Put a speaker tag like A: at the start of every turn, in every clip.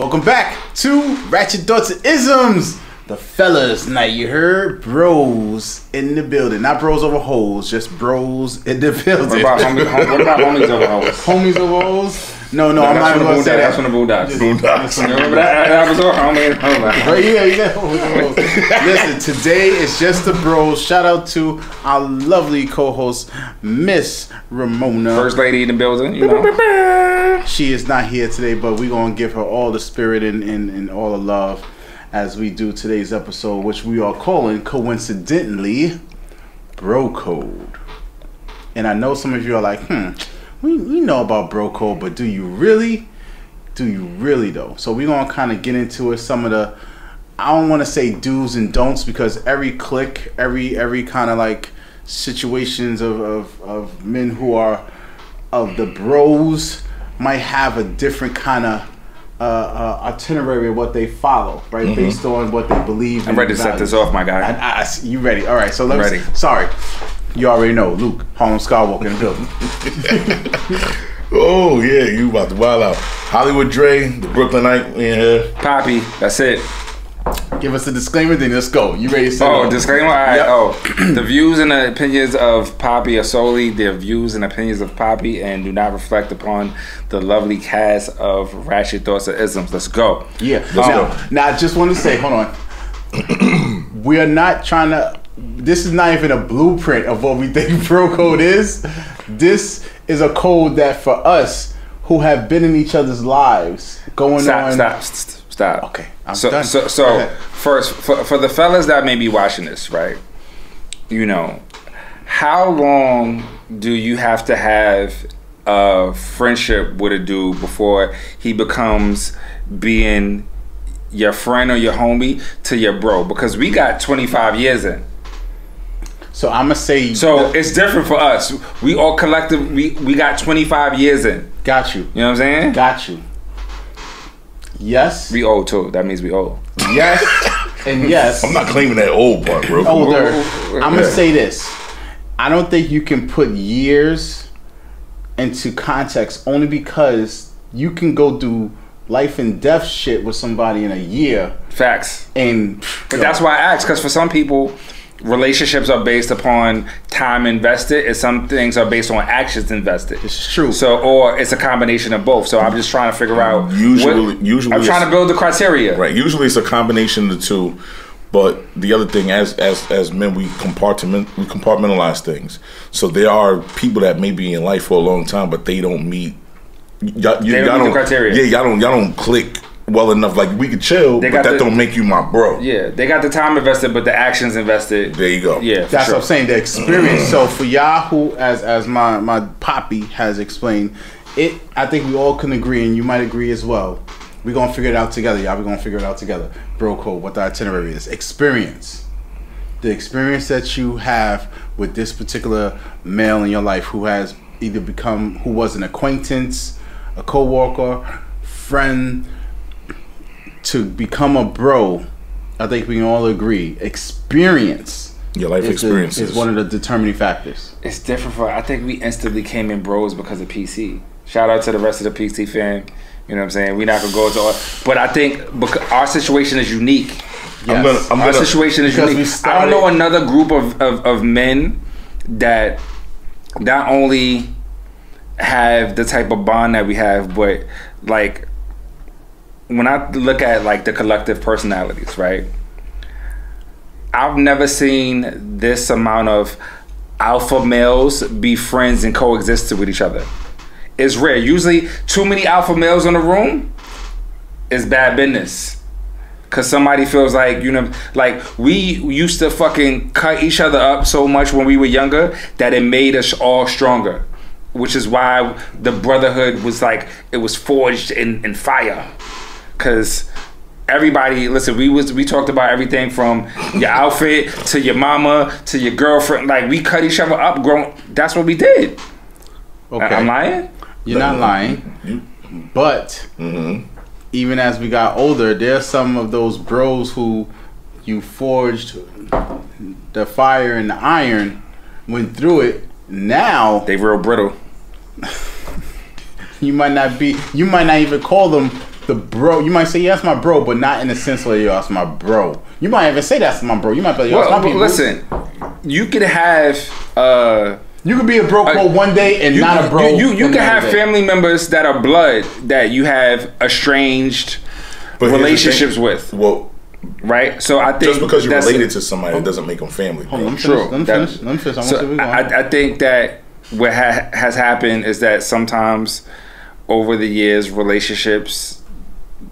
A: Welcome back to Ratchet Thoughts and Isms. The fellas night, you heard? Bros in the building. Not bros over hoes, just bros in the building.
B: What about homies over hoes?
A: Homies over hoes? No, I'm not even going to say that.
B: That's from the Boondocks.
A: Boondocks.
B: Remember that episode?
A: Right, yeah. Listen, today is just the bros. Shout out to our lovely co-host, Miss Ramona.
B: First lady in the building, you know.
A: She is not here today, but we're going to give her all the spirit and all the love as we do today's episode, which we are calling, coincidentally, Bro Code. And I know some of you are like, we know about Bro Code, but do you really? Do you really, though? So we're going to kind of get into it, some of the, I don't want to say do's and don'ts, because every clique, every kind of like situations of men who are of the bros might have a different kind of itinerary of what they follow, right? Based on what they believe.
B: I'm ready to set this off, my guy.
A: You ready? All right. So let me. Sorry, you already know. Luke, Harlem Skywalker in the building.
C: Oh yeah, you about to wild out. Hollywood Dre, the Brooklynite in here.
B: Poppy, that's it.
A: Give us a disclaimer, then let's go. You ready to say?
B: Oh, disclaimer? All right.
A: Yep.
B: Oh, the views and the opinions of Poppy are solely the views and opinions of Poppy and do not reflect upon the lovely cast of Ratchet Thoughts and Isms. Let's go.
A: Yeah. Now, I just want to say, hold on. We are not trying to, this is not even a blueprint of what we think Bro Code is. This is a code that for us who have been in each other's lives going on.
B: Stop.
A: Okay,
B: So first, for the fellas that may be watching this, right? You know, how long do you have to have a friendship with a dude before he becomes being your friend or your homie to your bro? Because we got 25 years in.
A: So I'm gonna say.
B: So it's different for us. We all collective. We got 25 years in.
A: Got you.
B: You know what I'm saying?
A: Got you. Yes.
B: We old too. That means we old.
A: Yes. And yes.
C: I'm not claiming that old part, bro.
A: Older. I'm gonna say this. I don't think you can put years into context only because you can go through life and death shit with somebody in a year.
B: Facts.
A: But
B: that's why I asked, because for some people, relationships are based upon time invested, and some things are based on actions invested.
A: It's true.
B: So, or it's a combination of both. So I'm just trying to figure out.
C: Usually,
B: I'm trying to build the criteria.
C: Right. Usually, it's a combination of the two. But the other thing, as men, we compartmentalize things. So there are people that may be in life for a long time, but they don't meet.
B: They don't meet the criteria.
C: Yeah, y'all don't click well enough. Like, we could chill, but that don't make you my bro.
B: Yeah, they got the time invested, but the actions invested.
C: There you go.
B: Yeah,
A: that's what I'm saying. The experience. So for y'all who, as my Poppy has explained, I think we all can agree, and you might agree as well. We're gonna figure it out together, y'all. We're gonna figure it out together. Bro Code, what the itinerary is. Experience. The experience that you have with this particular male in your life who has either who was an acquaintance, a co-worker, friend, to become a bro. I think we can all agree. Experience.
C: Your life experiences
A: is one of the determining factors.
B: It's different I think we instantly came in bros because of PC. Shout out to the rest of the PC fam. You know what I'm saying? We're not gonna go into all, but I think because our situation is unique.
A: Yes.
B: Our situation is unique. I don't know another group of men that not only have the type of bond that we have, but like when I look at like the collective personalities, right? I've never seen this amount of alpha males be friends and coexist with each other. It's rare. Usually, too many alpha males in the room is bad business. Cause somebody feels like, you know, like we used to fucking cut each other up so much when we were younger that it made us all stronger. Which is why the brotherhood was like, it was forged in fire. Cause everybody, listen, we talked about everything from your outfit to your mama to your girlfriend. Like, we cut each other up. That's what we did.
A: Okay.
B: I'm lying?
A: You're not lying. But even as we got older, there are some of those bros who you forged the fire and the iron, went through it. Now
B: they real brittle.
A: You might not even call them the bro. You might say, yeah, that's my bro, but not in the sense where, yo, that's my bro. You might even say that's my bro. You might be like, yo, that's my people.
B: Listen, you could have...
A: you could be a bro code one day and not a bro.
B: You can have family members that are blood that you have estranged relationships with.
C: Well,
B: right? So I think
C: just because you're related to somebody, it doesn't make them family.
A: Let me finish.
B: I think that what has happened is that sometimes over the years, relationships,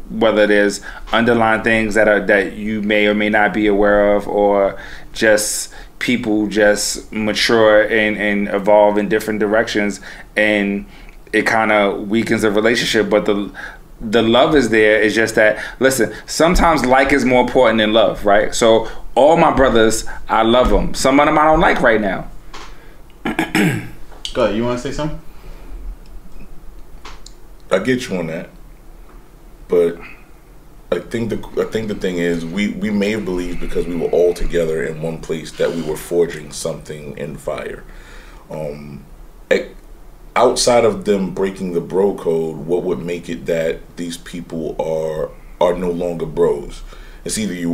B: whether there's underlying things that you may or may not be aware of, or just people just mature and evolve in different directions, and it kind of weakens the relationship. But the love is there. It's just that, listen, sometimes like is more important than love, right? So all my brothers, I love them. Some of them I don't like right now.
A: Go ahead. You want to say something?
C: I get you on that, but I think the thing is we may have believed because we were all together in one place that we were forging something in fire. Outside of them breaking the bro code, what would make it that these people are no longer bros? It's either you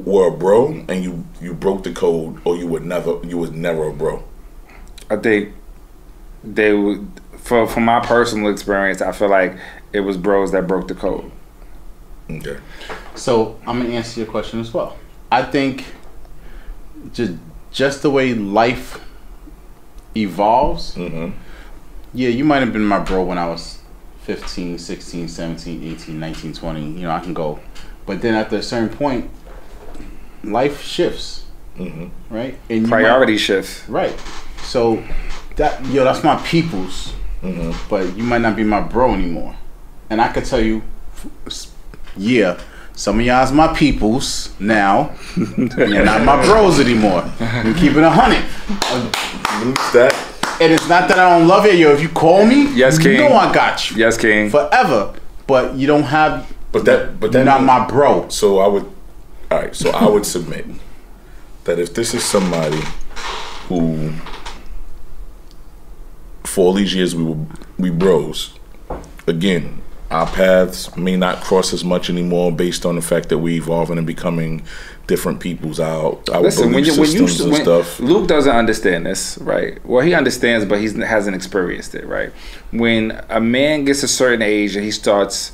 C: were a bro and you broke the code, or you was never a bro.
B: I think they would. From my personal experience, I feel like it was bros that broke the code.
C: Okay.
A: So I'm gonna answer your question as well. I think just the way life evolves.
C: Mm-hmm.
A: Yeah, you might have been my bro when I was 15, 16, 17, 18, 19, 20. You know, I can go. But then at a certain point, life shifts.
C: Mm-hmm.
A: Right? And
B: priority shifts.
A: Right. So that's my people's.
C: Mm-hmm.
A: But you might not be my bro anymore. And I could tell you, yeah, some of y'all's my peoples now. You're not my bros anymore. You're keeping 100. And it's not that I don't love you. Yo, if you call me,
B: yes, King.
A: You know I got you.
B: Yes, King.
A: Forever. But you don't have.
C: But that
A: not my bro.
C: So I would submit that if this is somebody who, for all these years we bros, again, our paths may not cross as much anymore based on the fact that we evolving and becoming different peoples. Our belief systems and stuff.
B: Luke doesn't understand this, right? Well, he understands, but he hasn't experienced it, right? When a man gets a certain age and he starts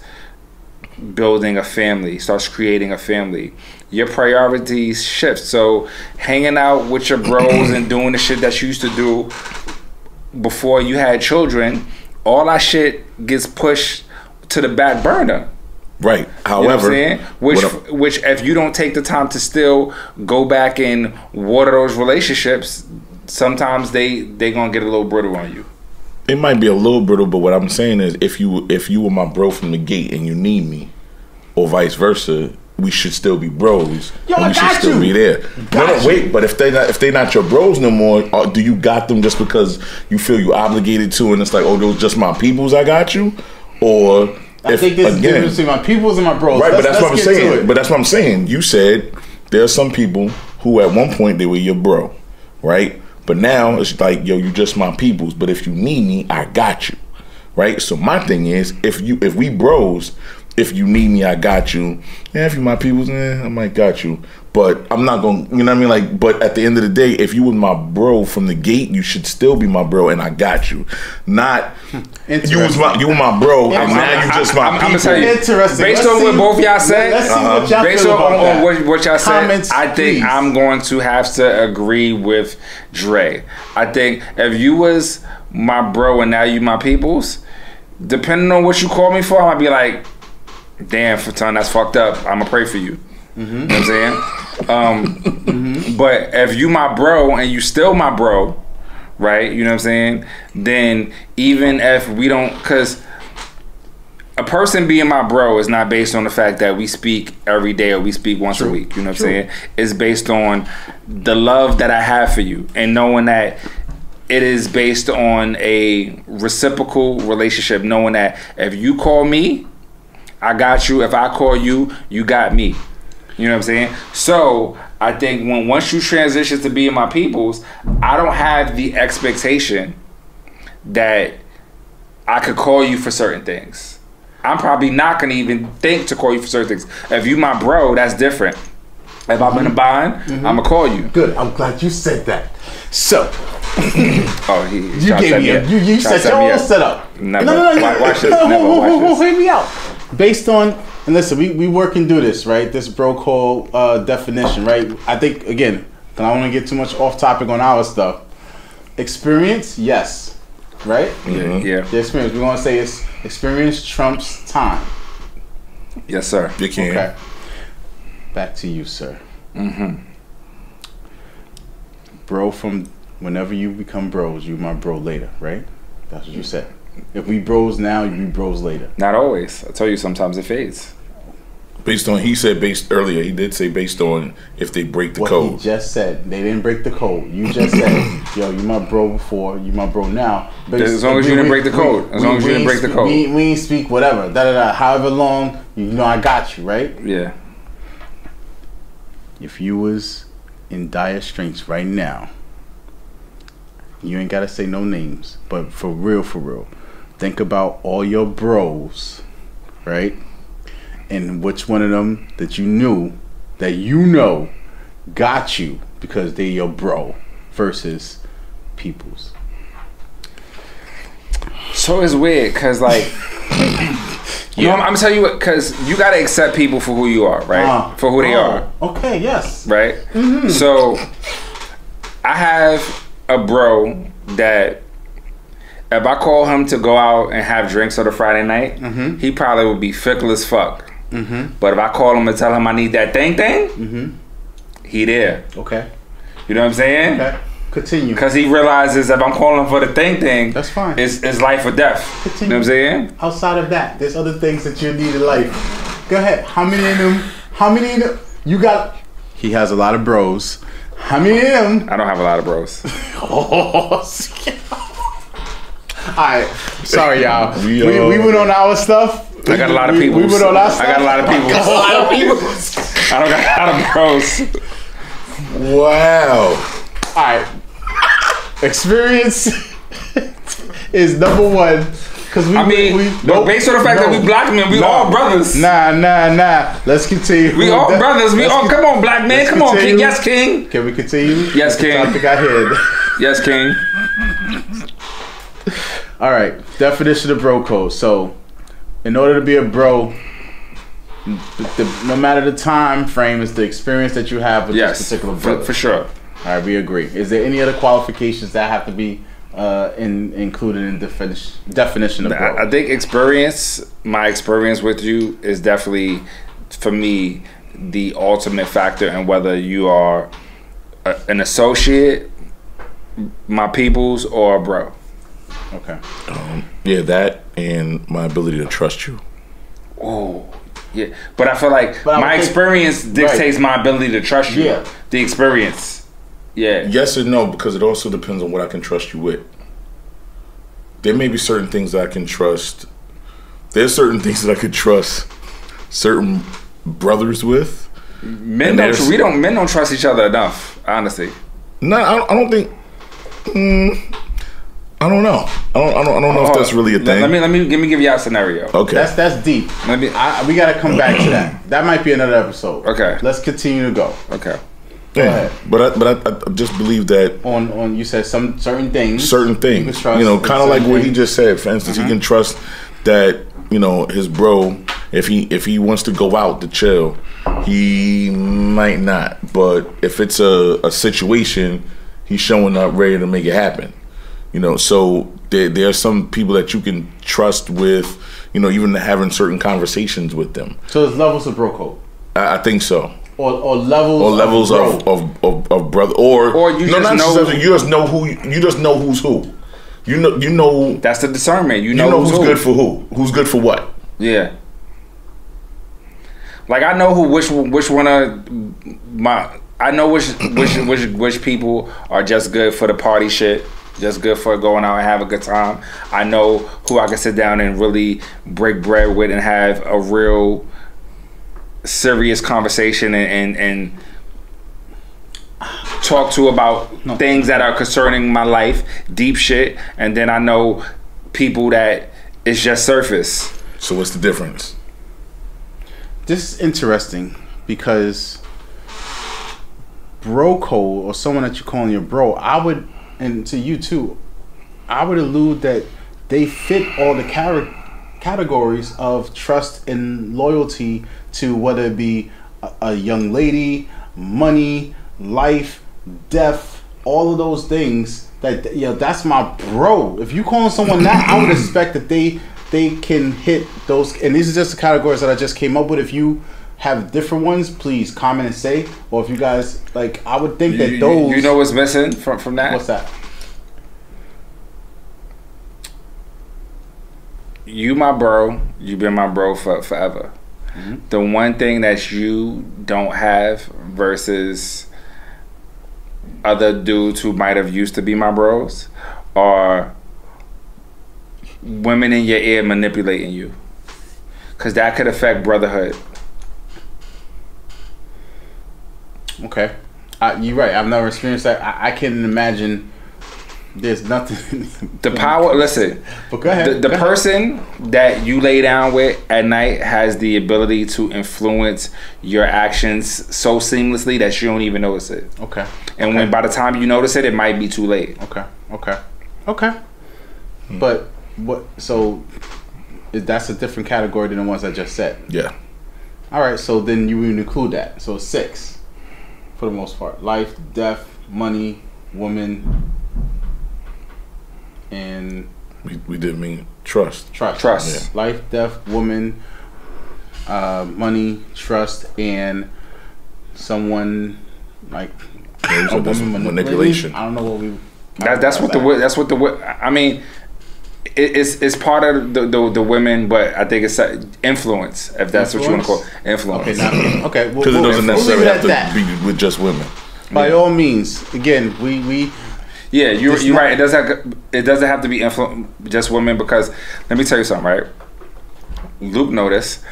B: building a family, starts creating a family, your priorities shift. So hanging out with your bros and doing the shit that you used to do before you had children, all that shit gets pushed to the back burner.
C: Right. However,
B: you know what I'm saying? Which if you don't take the time to still go back and water those relationships, sometimes they gonna get a little brittle on you.
C: It might be a little brittle, but what I'm saying is if you were my bro from the gate and you need me, or vice versa, we should still be bros.
A: Yo,
C: and we should still be there. No, wait, but if they not your bros no more, do you got them just because you feel you obligated to, and it's like, oh, those just my peoples, I got you? Or
A: I think there's a difference between my peoples and my bros.
C: Right, but that's what I'm saying. But that's what I'm saying. You said there are some people who at one point they were your bro, right? But now it's like, yo, you just my peoples. But if you need me, I got you, right? So my thing is, if we bros, if you need me, I got you. Yeah, if you my peoples, I might got you. But I'm not going to, you know what I mean? Like, but at the end of the day, if you was my bro from the gate, you should still be my bro, and I got you. Not you were my bro, and now you just my people.
B: I'm gonna tell you,
A: interesting.
B: Based on what both y'all said, based on what y'all said,
A: comments,
B: I think
A: please.
B: I'm going to have to agree with Dre. I think if you was my bro and now you my peoples, depending on what you call me for, I might be like, damn, Fatan, that's fucked up. I'm gonna pray for you. Mm-hmm. You know what I'm saying? But if you my bro and you still my bro, right? You know what I'm saying? Then even if we don't, because a person being my bro is not based on the fact that we speak every day or we speak once a week. You know what I'm saying? It's based on the love that I have for you and knowing that it is based on a reciprocal relationship, knowing that if you call me, I got you. If I call you, you got me. You know what I'm saying? So I think once you transition to being my peoples, I don't have the expectation that I could call you for certain things. I'm probably not gonna even think to call you for certain things. If you my bro, that's different. If I'm in a bind, I'm gonna call you.
A: Good. I'm glad you said that. So,
B: you
A: gave me you set your own setup.
B: Never.
A: No.
B: Watch this. Never watch this.
A: Hear me out. Based on, and listen, we work and do this, right? This bro code definition, right? I think again, I don't want to get too much off topic on our stuff. Experience, yes, right?
B: Yeah.
A: The experience. We're gonna say it's experience trumps time.
B: Yes, sir.
C: You can.
A: Okay. Back to you, sir. Bro, from whenever you become bros, you my bro later, right? That's what you said. If we bros now, you be bros later.
B: Not always. I tell you, sometimes it fades.
C: Based on, he said based earlier, he did say based on if they break the code.
A: He just said they didn't break the code. You just said, yo, you my bro before, you my bro now. But
B: as long as you didn't break the code. As long as you didn't break the code.
A: We ain't speak whatever. However long, you know I got you, right?
B: Yeah.
A: If you was in dire straits right now, you ain't gotta say no names, but for real, think about all your bros, right? And which one of them that you know got you because they your bro versus people's.
B: So it's weird because like you know, I'm gonna tell you what, because you gotta accept people for who you are, right? For who they are.
A: Okay, yes.
B: Right? So I have a bro that if I call him to go out and have drinks on a Friday night, he probably would be fickle as fuck. But if I call him and tell him I need that thing, he there.
A: Okay.
B: You know what I'm saying?
A: Okay. Continue.
B: Because he realizes if I'm calling for the thing,
A: that's fine.
B: It's life or death.
A: Continue.
B: You know what I'm saying?
A: Outside of that, there's other things that you need in life. Go ahead. How many of them you got? He has a lot of bros. How many of them?
B: I don't have a lot of bros.
A: Alright. Sorry, y'all. We went on our stuff.
B: I got a lot of people.
A: We went on our stuff.
B: I got a lot of people. I don't got a lot of bros.
C: Wow.
A: Alright. Experience is number one. Cause
B: based on the fact that we black men, we all brothers.
A: Nah. Let's continue.
B: We all brothers. Come on, black man. Come on, King. Yes, King.
A: Can we continue?
B: Yes, King.
A: I think I hit.
B: Yes, King.
A: All right. Definition of bro code. So, in order to be a bro, no matter the time frame, it's the experience that you have with this particular bro.
B: For sure.
A: All right, we agree. Is there any other qualifications that have to be included in definition of bro?
B: I think my experience with you is definitely, for me, the ultimate factor in whether you are an associate, my peoples, or a bro.
A: Okay.
C: Yeah, that and my ability to trust you.
B: Oh, yeah. But I feel like my experience dictates my ability to trust you.
A: Yeah.
B: The experience. Yeah.
C: Yes or no, because it also depends on what I can trust you with. There may be certain things that I can trust. There's certain things that I could trust certain brothers with.
B: Men don't trust each other enough, honestly.
C: No, I don't think. I don't know. I don't know if that's really a thing.
B: Let me give you a scenario.
C: Okay.
A: That's deep. We gotta come back to that. That might be another episode.
B: Okay.
A: Let's continue to go.
B: Okay.
C: Yeah, but I just believe that
A: on you said some certain things.
C: You kind of like what he just said. For instance, he can trust that his bro, if he wants to go out to chill, he might not. But if it's a situation, he's showing up ready to make it happen. So there are some people that you can trust with, even having certain conversations with them.
A: So there's levels of bro code.
C: I think so.
A: Or levels
C: of brother, or you just know you just know who's who. You know
B: that's the discernment. You know
C: who's good for who's good for what.
B: Yeah. Like I know which one of my I know which people are just good for the party shit, just good for going out and have a good time. I know who I can sit down and really break bread with and have a real serious conversation and talk to about things that are concerning my life, deep shit. And then I know people that it's just surface.
C: So what's the difference?
A: This is interesting because bro code, or someone that you're calling your bro, I would, and to you too, I would allude that they fit all the categories of trust and loyalty to whether it be a young lady, money, life, death, all of those things. That, you know, that's my bro. If you calling someone that, I would expect that they can hit those. And these are just the categories that I just came up with. If you have different ones, please comment and say. Or if you guys like, I would think that those.
B: You know what's missing from that?
A: What's that?
B: You my bro. You've been my bro forever. Mm-hmm. The one thing that you don't have versus other dudes who might have used to be my bros are women in your ear manipulating you, because that could affect brotherhood.
A: Okay, you're right. I've never experienced that. I can't imagine. There's nothing.
B: The power. Listen.
A: But go ahead.
B: The person that you lay down with at night has the ability to influence your actions so seamlessly that you don't even notice it.
A: Okay.
B: And when by the time you notice it, it might be too late.
A: Okay. But what? So that's a different category than the ones I just said.
C: Yeah.
A: All right. So then you would include that. So 6, for the most part: life, death, money, woman, and
C: we did mean trust.
B: Trust.
A: Yeah. Life, death, woman, money, trust, and someone like a woman manipulation. I don't know what we.
B: That's what the. I mean, it's part of the women, but I think it's influence. If that's what you want to call it. Influence.
A: Okay.
C: Because it doesn't necessarily have to be with just women.
A: By all means, again, we.
B: Yeah, you're right. It doesn't have to be just women, because let me tell you something, right? Luke noticed,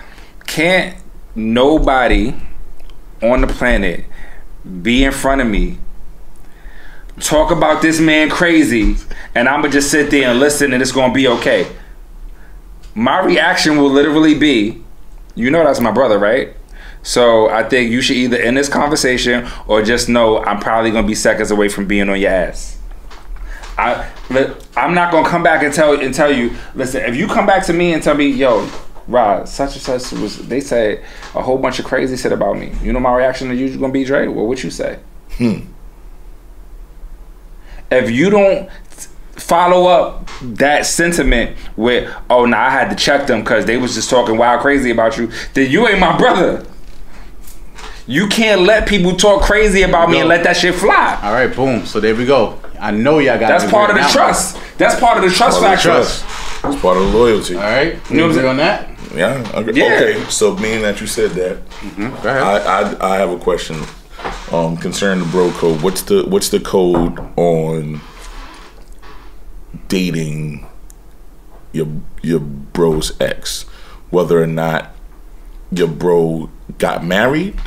B: can't nobody on the planet be in front of me, talk about this man crazy, and I'ma just sit there and listen, and it's gonna be okay. My reaction will literally be, you know that's my brother, right? So I think you should either end this conversation or just know I'm probably gonna be seconds away from being on your ass. I'm not gonna come back and tell you. Listen, if you come back to me and tell me, yo, Rod, such and such they said a whole bunch of crazy shit about me. You know my reaction to you gonna be, Dre? Well, what you say? If you don't follow up that sentiment with, oh, nah, I had to check them because they was just talking wild crazy about you, then you ain't my brother. You can't let people talk crazy about me and let that shit fly.
A: All right, boom. So there we go. I know y'all got.
B: That's part of the trust. That's part of the trust factor.
C: That's part of the loyalty.
A: All right, you know what I'm saying on that?
C: Yeah. Okay. So being that you said that,
A: go ahead.
C: I have a question concerning the bro code. What's the code on dating your bro's ex? Whether or not your bro got married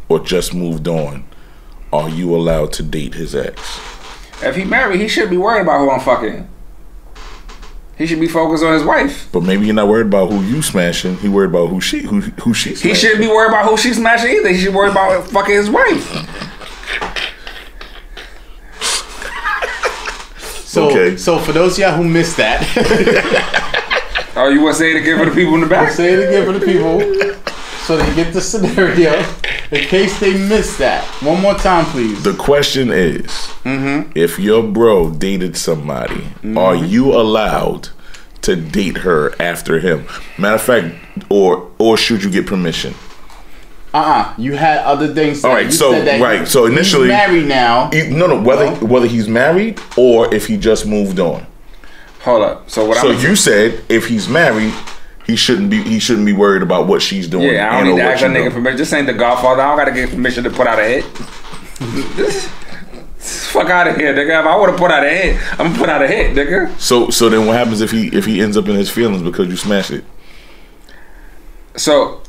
C: or just moved on, are you allowed to date his ex?
B: If he married, he shouldn't be worried about who I'm fucking. He should be focused on his wife.
C: But maybe you're not worried about who you smashing. He worried about who she smashing.
B: He shouldn't be worried about who she's smashing either. He should worry about fucking his wife.
A: So for those of y'all who missed that,
B: oh, you want to say it again for the people in the back?
A: Say it again for the people, so they get the scenario in case they missed that. One more time, please.
C: The question is, if your bro dated somebody, are you allowed to date her after him? Matter of fact, or should you get permission?
A: You had other things.
C: All right, so initially
A: he's married now.
C: Whether he's married or if he just moved on.
B: Hold up. So
C: you said if he's married, he shouldn't be worried about what she's doing.
B: Yeah, I don't need to ask that nigga permission. This ain't the Godfather. I don't gotta get permission to put out a hit. Fuck out of here, nigga. If I wanna put out a hit, I'm gonna put out a hit, nigga.
C: So then what happens if he ends up in his feelings because you smash it?
B: So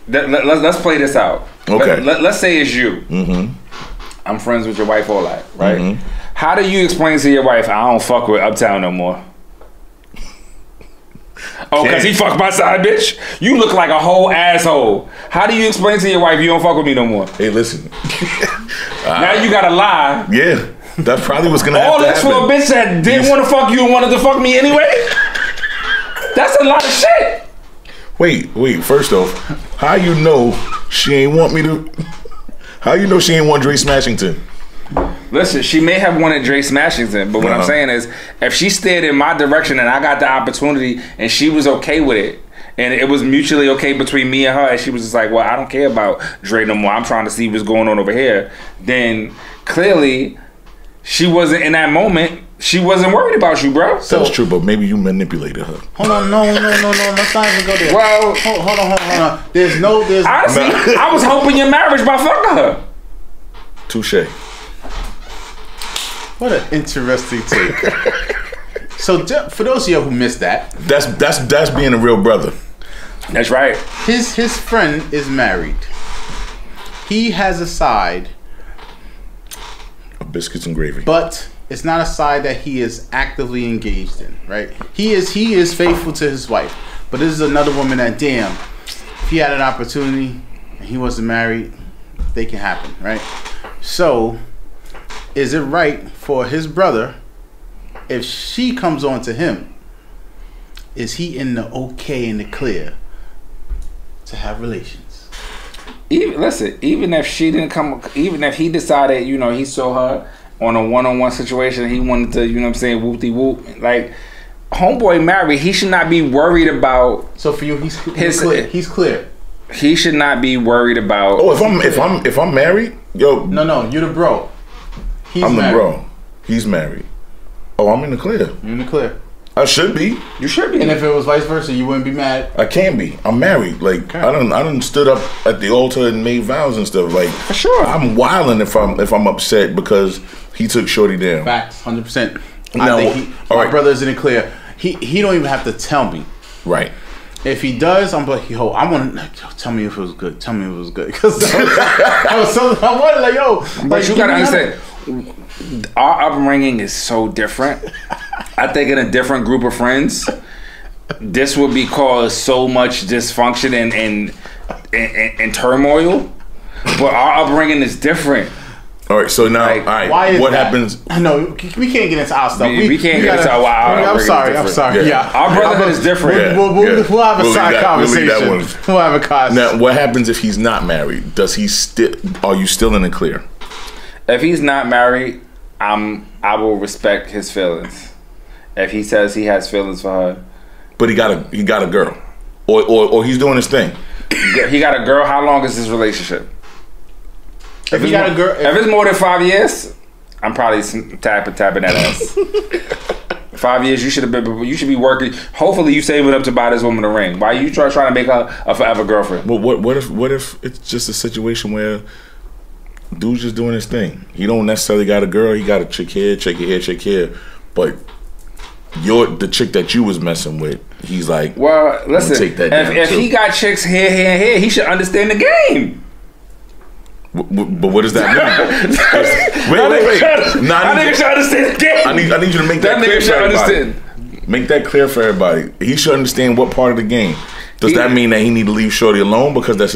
B: let's play this out.
C: Okay.
B: Let's say it's you. I'm friends with your wife, all that, right? How do you explain to your wife, I don't fuck with Uptown no more? Oh, because he fucked my side bitch? You look like a whole asshole. How do you explain to your wife you don't fuck with me no more?
C: Hey, listen.
B: Now you gotta lie.
C: Yeah, that's probably what's gonna happen.
B: All this for a bitch that didn't want to fuck you and wanted to fuck me anyway? That's a lot of shit.
C: Wait. First off, how you know she ain't want me to? How you know she ain't want Dre Smashington?
B: Listen, she may have wanted Dre Smashington, but what I'm saying is, if she steered in my direction and I got the opportunity and she was okay with it, and it was mutually okay between me and her, and she was just like, well, I don't care about Dre no more, I'm trying to see what's going on over here, then clearly she wasn't, in that moment, she wasn't worried about you, bro.
C: So, that's true, but maybe you manipulated her.
A: Hold on, no. Let's not even go there.
B: Well,
A: hold on. There's
B: honestly, I was hoping your marriage by fucking her.
C: Touche.
A: What an interesting take. So for those of you who missed that,
C: that's being a real brother.
B: That's right.
A: His friend is married. He has a side
C: of biscuits and gravy,
A: but it's not a side that he is actively engaged in. Right? He is faithful to his wife, but this is another woman that, damn, if he had an opportunity and he wasn't married, they can happen. Right? So, is it right for his brother, if she comes on to him, is he in the okay, in the clear to have relations?
B: Even if she didn't come, even if he decided, he saw her on a one-on-one situation, he wanted to, whoop-de-whoop, like, homeboy married, he should not be worried about.
A: So for you, he's clear. He's clear.
B: He should not be worried about.
C: Oh, if I'm married, yo.
A: No, you're the bro.
C: I'm the bro. He's married. Oh, I'm in the clear.
A: You're in the clear.
C: I should be.
B: You should be.
A: And if it was vice versa, you wouldn't be mad.
C: I can't be. I'm married. Like, okay. I done stood up at the altar and made vows and stuff. Like,
B: for sure.
C: I'm wilding if I'm upset because he took Shorty down.
A: Facts, 100%.
C: No,
A: I think my brother is in the clear. He don't even have to tell me.
C: Right.
A: If he does, I'm like, yo, I want to tell me if it was good. Tell me if it was good. Because I wanted, like, yo.
B: But you gotta understand, our upbringing is so different. I think in a different group of friends, this would be caused so much dysfunction and turmoil. But our upbringing is different.
C: All right, so now,
A: like,
C: all right, what happens?
A: No, we can't get into our stuff.
B: We can't get into our
A: I'm sorry. Yeah.
B: Our brotherhood is different.
A: We'll have a side conversation. We'll have a conversation.
C: Now, what happens if he's not married? Does he still? Are you still in the clear?
B: If he's not married, I will respect his feelings. If he says he has feelings for her,
C: but he got a girl, or he's doing his thing.
B: He got a girl. How long is his relationship?
A: If he got a girl,
B: if it's more than 5 years, I'm probably tapping that ass. 5 years, you should be working. Hopefully, you saving up to buy this woman a ring. Why are you trying to make her a forever girlfriend?
C: Well, what if it's just a situation where dude's just doing his thing? He don't necessarily got a girl. He got a chick here, but you're the chick that you was messing with. He's like,
B: well, listen.
C: Take that
B: if he got chicks here, he should understand the game.
C: But what does that mean? wait.
B: That nigga should understand the game.
C: I need you to make that clear for everybody. Make that clear for everybody. He should understand what part of the game. Does that mean that he need to leave Shorty alone because that's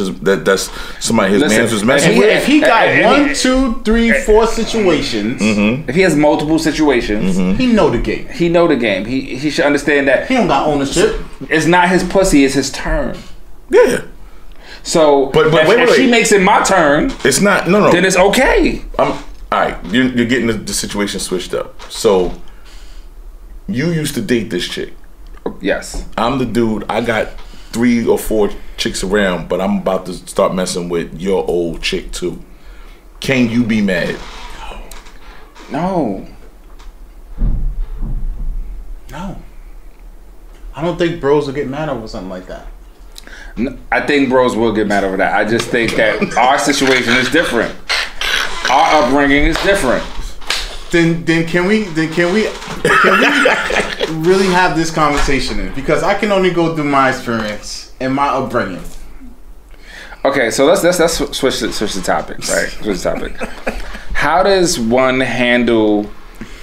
C: somebody his man was messing with?
A: If he got 1, 2, 3, 4 situations,
B: if he has multiple situations,
A: he know the game.
B: He know the game. He should understand that
A: he don't got ownership.
B: It's not his pussy. It's his turn.
C: Yeah.
B: So, if she makes it my turn,
C: it's not. No.
B: Then it's okay.
C: All right. You're getting the situation switched up. So, you used to date this chick.
B: Yes.
C: I'm the dude. I got 3 or 4 chicks around, but I'm about to start messing with your old chick too. Can you be mad?
A: No. I don't think bros will get mad over something like that.
B: I think bros will get mad over that. I just think that our situation is different. Our upbringing is different.
A: Then can we really have this conversation then? Because I can only go through my experience and my upbringing.
B: Okay, so let's switch the topic, right? Switch the topic. How does one handle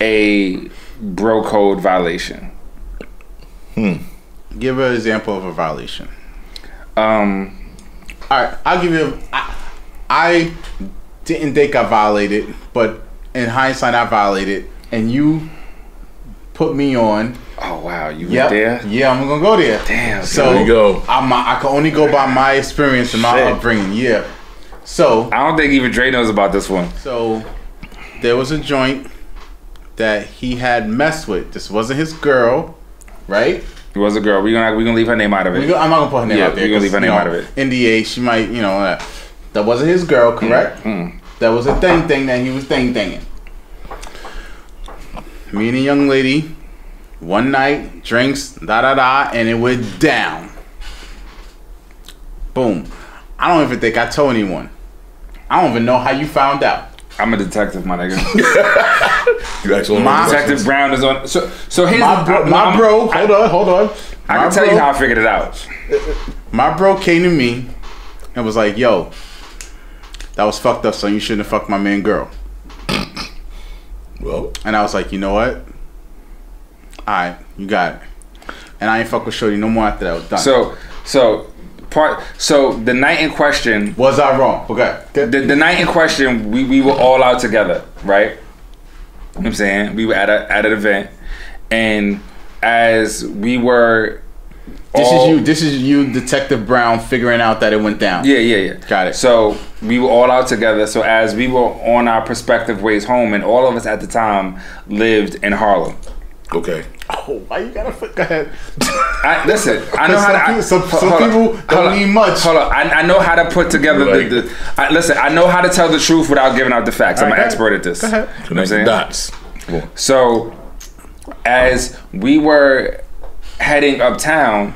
B: a bro code violation?
A: Give an example of a violation.
B: All
A: right, I'll give you. I didn't think I violated, but in hindsight, I violated, and you put me on.
B: Oh wow, you were there?
A: Yeah, I'm gonna go there.
B: Damn.
A: So
C: there you go.
A: I can only go by my experience and my upbringing. Yeah. So
B: I don't think even Dre knows about this one.
A: So there was a joint that he had messed with. This wasn't his girl, right?
B: It was a girl. We're gonna leave her name out of it.
A: I'm not gonna put her name out there.
B: We're gonna leave her name out of it.
A: NDA, she might, that wasn't his girl, correct? That was a thing that he was thinging. Me and a young lady, one night, drinks, and it went down. Boom. I don't even think I told anyone. I don't even know how you found out.
B: I'm a detective, my nigga.
C: You actually
B: Detective Brown is on. So here's
A: my bro. Hold on.
B: I can tell you how I figured it out.
A: My bro came to me and was like, "Yo, that was fucked up, son. You shouldn't have fucked my man girl."
C: Well,
A: and I was like, you know what? Alright, you got it. And I ain't fuck with Shorty no more after that was done.
B: So the night in question,
A: was I wrong? Okay.
B: The night in question, we were all out together, right? You know what I'm saying? We were at an event, and as we were
A: This is you, Detective Brown, figuring out that it went down.
B: Yeah.
A: Got it.
B: So we were all out together. So as we were on our prospective ways home, and all of us at the time lived in Harlem.
C: Okay.
A: Oh, why you gotta go ahead?
B: Listen, I know how to.
A: Some people don't need much.
B: Hold on, I know how to put together listen, I know how to tell the truth without giving out the facts. I'm an expert at this.
A: Go ahead.
C: Connect the dots.
B: So, as we were heading uptown,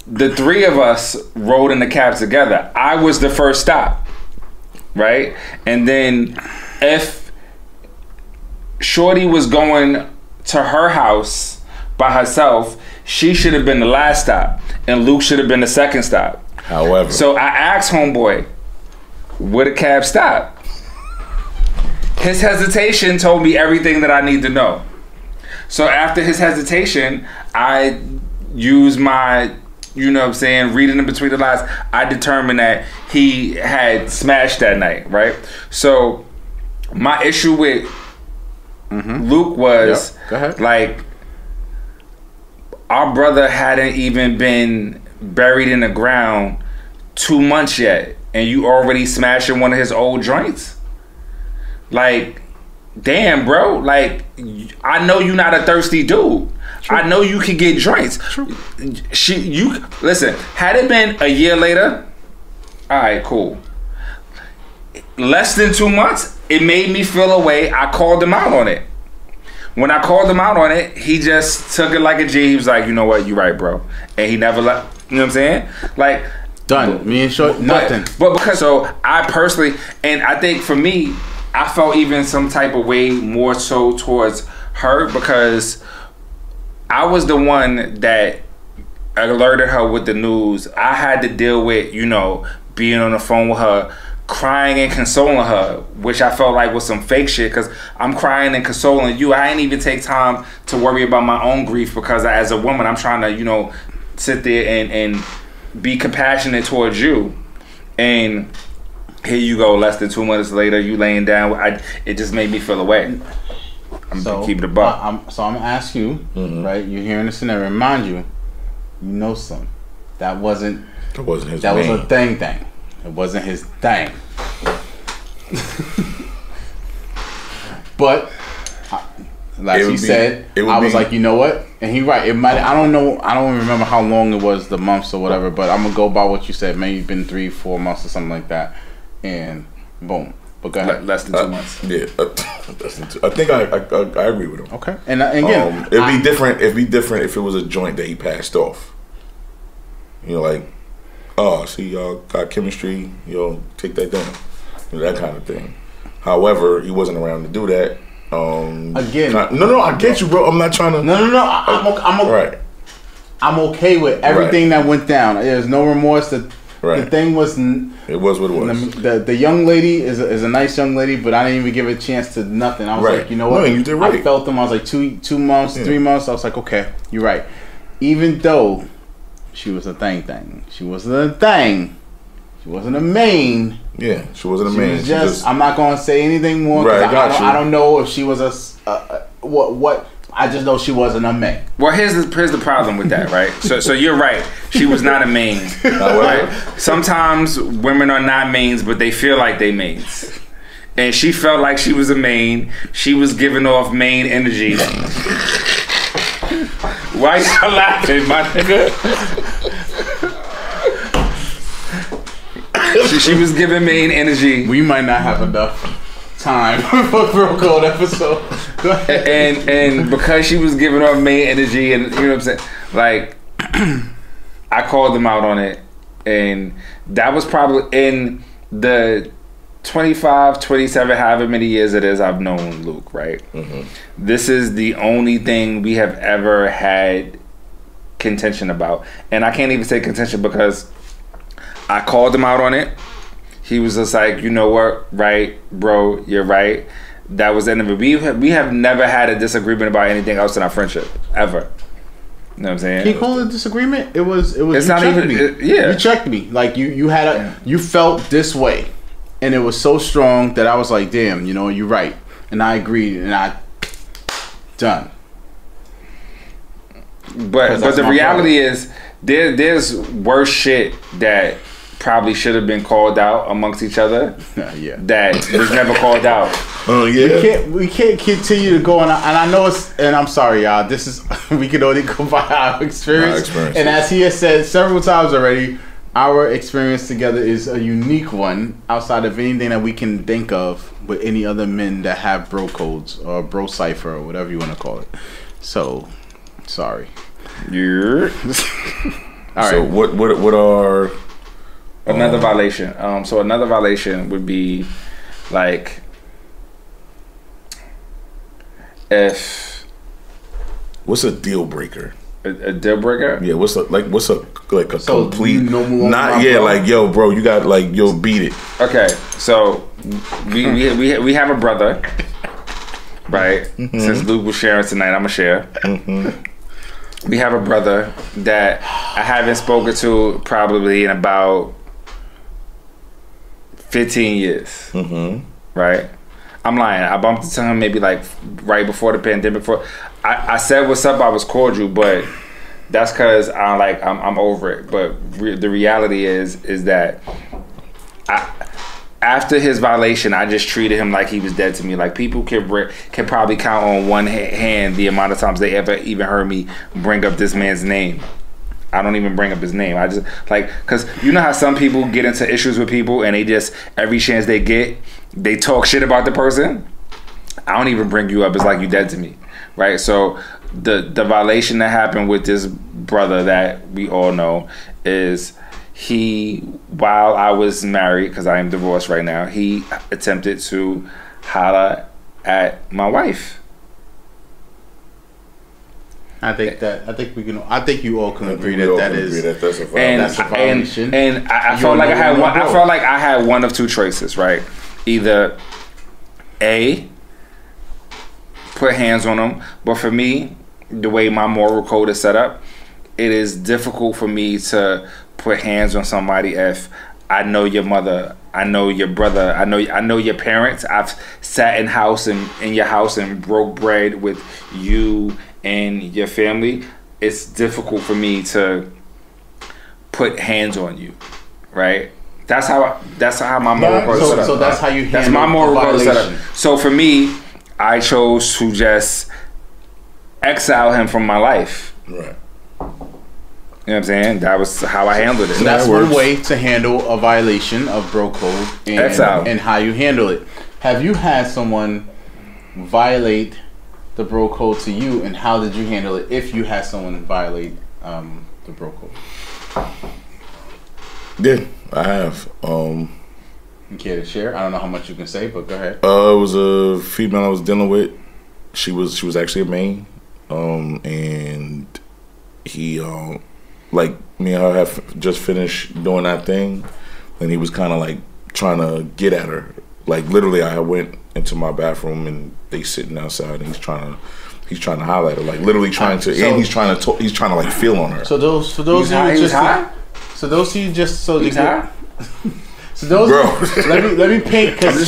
B: the three of us rode in the cab together. I was the first stop, right? And then if Shorty was going to her house by herself, she should have been the last stop, and Luke should have been the second stop.
C: However,
B: so I asked homeboy, where the cab stop? His hesitation told me everything that I need to know. So after his hesitation, I used my, reading in between the lines, I determined that he had smashed that night, right? So my issue with Luke was like, our brother hadn't even been buried in the ground 2 months yet, and you already smashing one of his old joints. Like, damn, bro. Like, I know you're not a thirsty dude. True. I know you can get joints. True. Listen. Had it been a year later, all right, cool. Less than 2 months, it made me feel a way. I called him out on it. When I called him out on it, he just took it like a G. He was like, you know what, you right, bro. And he never left. You know what I'm saying? Like,
A: done. Me and Short, nothing.
B: But because, so I personally, and I think for me, I felt even some type of way more so towards her, because I was the one that alerted her with the news. I had to deal with, being on the phone with her, crying and consoling her, which I felt like was some fake shit, because I'm crying and consoling you. I ain't even take time to worry about my own grief, because as a woman, I'm trying to, sit there and be compassionate towards you. And here you go, less than 2 months later, you laying down. It just made me feel away. I'm keeping it a buck.
A: I'm gonna ask you, right? You're hearing the scenario. Remind you, something. That wasn't his. That was a thing. It wasn't his thing. But like he said, I was like, you know what? And he right. It might. I don't know. I don't remember how long it was, the months or whatever. But I'm gonna go by what you said. Maybe it's been 3-4 months or something like that. And boom. But go ahead.
B: Less than 2 months.
C: Yeah, less than 2. I think I agree with him.
A: Okay. And again,
C: it'd be different. It'd be different if it was a joint that he passed off. Like, oh, see, y'all got chemistry. Take that down. That kind of thing. However, he wasn't around to do that.
A: Again,
C: no, I get you, bro. I'm not trying to.
A: No. I'm
C: right.
A: I'm okay with everything that went down. There's no remorse. The thing was.
C: It was what it was.
A: The young lady is a nice young lady, but I didn't even give a chance to nothing. I was like, you know what?
C: No, you did right.
A: I felt them. I was like 2 months, 3 months. I was like, okay, you're right. Even though she was a thing. She wasn't a thing. She wasn't a main.
C: Yeah, she wasn't a main.
A: Was just, I'm not gonna say anything more.
C: Right,
A: I don't know if she was what. I just know she wasn't a main.
B: Well, here's the problem with that, right? So you're right. She was not a main. Right? Sometimes women are not mains, but they feel like they mains. And she felt like she was a main. She was giving off main energy. Why you laughing, my nigga? She was giving main energy.
A: We might not have enough time for Bro Code episode. Go ahead.
B: And because she was giving off main energy, and you know what I'm saying, like I called them out on it, and that was probably in the 25, 27, however many years it is I've known Luke, right? Mm-hmm. This is the only thing we have ever had contention about. And I can't even say contention because I called him out on it. He was just like, you know what, right, bro, you're right. That was the end of it. We have never had a disagreement about anything else in our friendship, ever. You know what I'm saying?
A: Can you call it a disagreement? It was.
B: It's not even. Yeah.
A: You checked me. Like you had you felt this way. And it was so strong that I was like, damn, you know, you're right. And I agreed, and I done.
B: But the reality is there's worse shit that probably should have been called out amongst each other.
A: Yeah. That
B: was never called out.
C: Oh yeah.
A: We can't continue to go on, and I know it's, and I'm sorry, y'all. This is we can only go by our experience. And as he has said several times already, our experience together is a unique one outside of anything that we can think of with any other men that have bro codes or bro cipher or whatever you want to call it. So, sorry.
B: Yeah.
C: All right. So what are
B: another violation? So another violation would be like if
C: what's a deal breaker?
B: A deal breaker?
C: Yeah, what's a
A: so
C: complete not yeah bro? Like yo bro, you got like yo beat it.
B: Okay, so we have a brother, right? Mm-hmm. Since Luke was sharing tonight, I'm gonna share. Mm-hmm. We have a brother that I haven't spoken to probably in about 15 years. Mm-hmm. Right? I'm lying. I bumped into him maybe like right before the pandemic. I said what's up. I was cordial, but that's because I'm over it. But the reality is that after his violation, I just treated him like he was dead to me. Like people can probably count on one hand the amount of times they ever even heard me bring up this man's name. I don't even bring up his name. I just because you know how some people get into issues with people and they just every chance they get they talk shit about the person. I don't even bring you up. It's like you dead to me. Right, so the violation that happened with this brother that we all know is while I was married, because I am divorced right now, he attempted to holler at my wife.
A: I think you all can agree that's a violation.
B: And I felt like I had one of two choices, right? Either A, put hands on them, but for me, the way my moral code is set up, it is difficult for me to put hands on somebody if I know your mother, I know your brother, I know your parents. I've sat in your house and broke bread with you and your family. It's difficult for me to put hands on you, right? That's how my moral code is set up.
A: So that's how you handle
B: that's my moral code set up. So for me, I chose to just exile him from my life.
C: Right.
B: You know what I'm saying? That was how I handled it.
A: So that's one way to handle a violation of bro code and how you handle it. Have you had someone violate the bro code to you, and how did you handle it if you had someone violate the bro code?
C: Yeah, I have.
A: You care to share? I don't know how much you can say, but go ahead.
C: It was a female I was dealing with. She was actually a main, and he like me and her have just finished doing that thing, and he was kind of like trying to get at her. Like literally, I went into my bathroom and they sitting outside, and he's he's trying to holler at her, like literally trying to, and he's trying to talk, he's trying to like feel on her.
A: So those of you so those of you just so
B: he's high?
A: So those let me paint because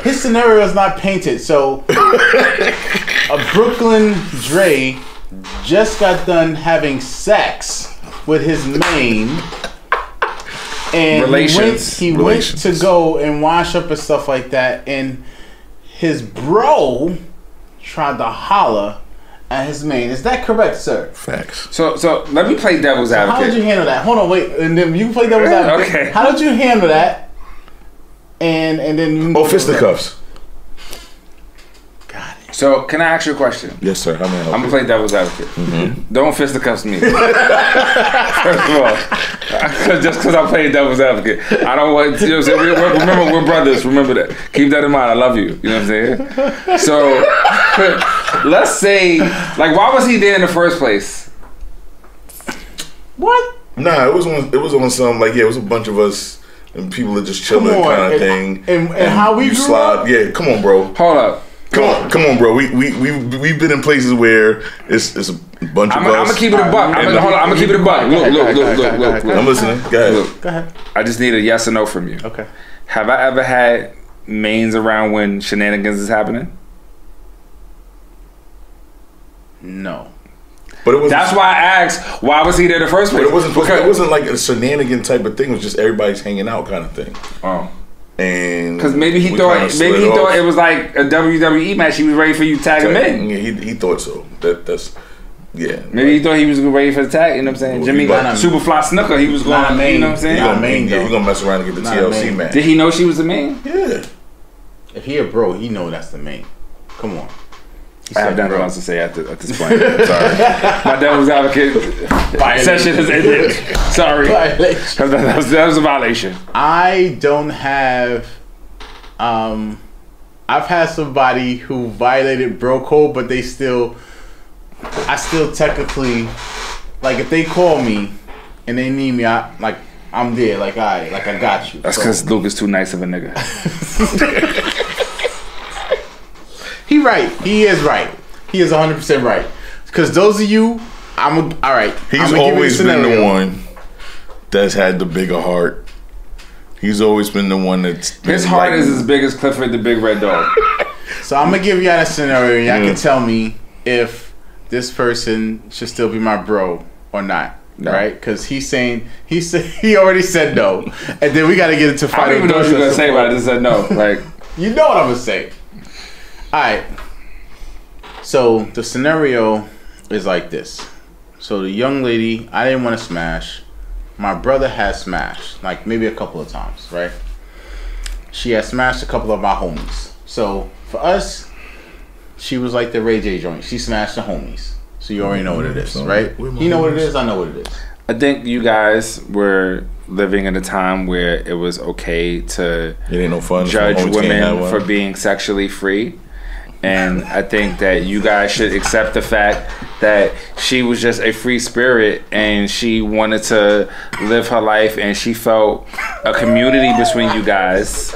A: his scenario is not painted. So a Brooklyn Dre just got done having sex with his main, and he went to go and wash up and stuff like that, and his bro tried to holler at his main. Is that correct, sir?
C: Facts.
B: So let me play devil's advocate.
A: How did you handle that? Hold on, wait, and then you play devil's advocate.
B: Okay.
A: How did you handle that? And then you
C: fisticuffs.
A: Got it.
B: So can I ask you a question?
C: Yes, sir. I'm
B: gonna play devil's advocate. Don't fisticuffs me. First of all, just because I'm playing devil's advocate, I don't want. You know what I'm saying? Remember, we're brothers. Remember that. Keep that in mind. I love you. You know what I'm saying? So let's say, like, why was he there in the first place?
A: What?
C: Nah, it was on some like it was a bunch of us. And people are just chilling kind of thing.
A: And how we grew up?
C: Yeah, come on, bro.
B: Hold up.
C: Come on, bro. We've been in places where it's a bunch of us.
B: I'm gonna keep it a buck. I'm gonna keep it a buck. Look.
C: I'm listening. Go ahead.
A: Go ahead.
B: I just need a yes or no from you.
A: Okay.
B: Have I ever had mains around when shenanigans is happening?
A: No.
C: But it was.
B: That's why I asked, why was he there in the first place?
C: But it wasn't like a shenanigan type of thing. It was just everybody's hanging out kind of thing.
B: Oh.
C: And
B: because maybe he thought it was like a WWE match. He was ready for you to tag him in.
C: Yeah, he thought so. That's yeah.
B: Maybe he thought he was ready for the tag. You know what I'm saying? Jimmy Superfly Snooker. He was going. You know what I'm saying?
C: He's gonna mess around and get the TLC match.
B: Did he know she was the main?
C: Yeah.
A: If he a bro, he know that's the main. Come on.
B: I have nothing else to say at this point. I'm sorry. My devil's advocate session has ended. Sorry. That was a violation.
A: I don't have... I've had somebody who violated bro code, but I still technically... Like, if they call me and they need me, I'm there. Like, I got you.
B: That's because Luke is too nice of a nigga.
A: He right. He is right. He is 100% right. Because those of you, all right.
C: He's always been the one that's had the bigger heart. He's always been the one that's...
B: His heart is as big as Clifford the Big Red Dog.
A: So I'm going to give y'all a scenario. And y'all can tell me if this person should still be my bro or not. No. Right? Because he already said no. And then we got to get into fighting.
B: I don't even know what you're going to say, but I just said no. Like,
A: you know what I'm going to say. All right. So the scenario is like this. So the young lady, I didn't want to smash. My brother has smashed, like maybe a couple of times, right? She has smashed a couple of our homies. So for us, she was like the Ray J joint. She smashed the homies. So you already know what it is, right? You know what it is, I know what it is.
B: I think you guys were living in a time where it was okay to judge women for being sexually free. And I think that you guys should accept the fact that she was just a free spirit and she wanted to live her life and she felt a community between you guys.